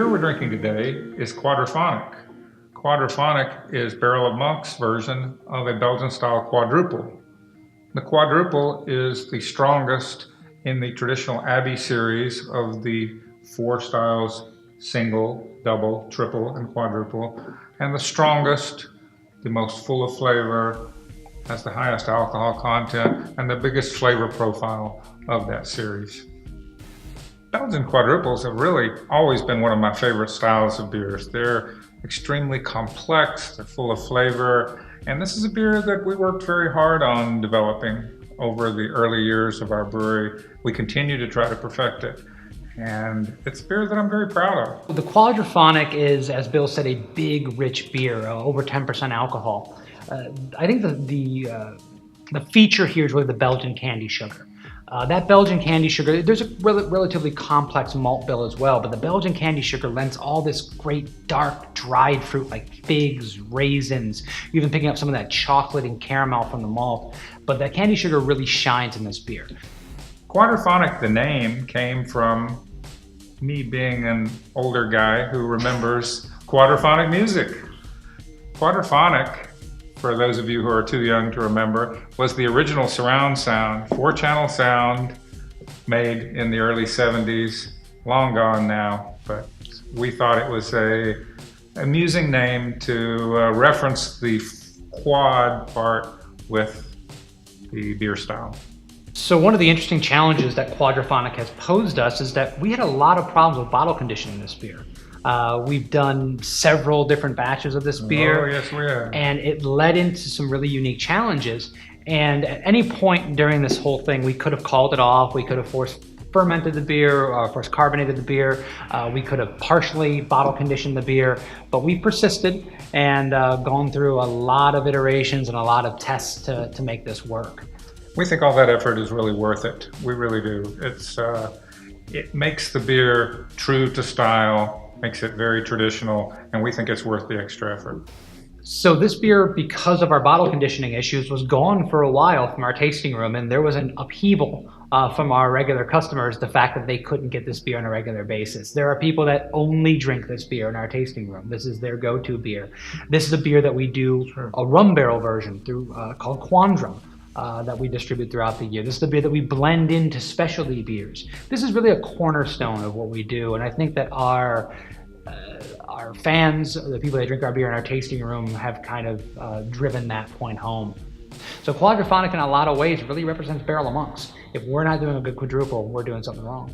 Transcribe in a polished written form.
beer we're drinking today is Quadraphonic. Quadraphonic is Barrel of Monks' version of a Belgian-style quadruple. The quadruple is the strongest in the traditional Abbott series of the four styles: single, double, triple, and quadruple, and the strongest, the most full of flavor, has the highest alcohol content, and the biggest flavor profile of that series. Belgian quadruples have really always been one of my favorite styles of beers. They're extremely complex, they're full of flavor, and this is a beer that we worked very hard on developing over the early years of our brewery. We continue to try to perfect it, and it's a beer that I'm very proud of. The Quadraphonic is, as Bill said, a big, rich beer, over 10% alcohol. I think the feature here is really the Belgian candy sugar. That Belgian candy sugar, there's a relatively complex malt bill as well, but the Belgian candy sugar lends all this great dark dried fruit like figs, raisins, even picking up some of that chocolate and caramel from the malt. But that candy sugar really shines in this beer. Quadraphonic, the name, came from me being an older guy who remembers quadraphonic music. Quadraphonic, for those of you who are too young to remember, was the original surround sound, 4-channel sound made in the early 70s, long gone now, but we thought it was an amusing name to reference the quad part with the beer style. So one of the interesting challenges that Quadraphonic has posed us is that we had a lot of problems with bottle conditioning this beer. We've done several different batches of this beer. Oh, yes, we have. And it led into some really unique challenges. And at any point during this whole thing, we could have called it off. We could have force fermented the beer, or force carbonated the beer. We could have partially bottle conditioned the beer, but we persisted and gone through a lot of iterations and a lot of tests to make this work. We think all that effort is really worth it. We really do. It makes the beer true to style, makes it very traditional, and we think it's worth the extra effort. So this beer, because of our bottle conditioning issues, was gone for a while from our tasting room, and there was an upheaval from our regular customers, the fact that they couldn't get this beer on a regular basis. There are people that only drink this beer in our tasting room. This is their go-to beer. This is a beer that we do a rum barrel version through called Quandrum. That we distribute throughout the year. This is the beer that we blend into specialty beers. This is really a cornerstone of what we do, and I think that our fans, the people that drink our beer in our tasting room, have kind of driven that point home. So Quadraphonic in a lot of ways really represents Barrel of Monks. If we're not doing a good quadruple, we're doing something wrong.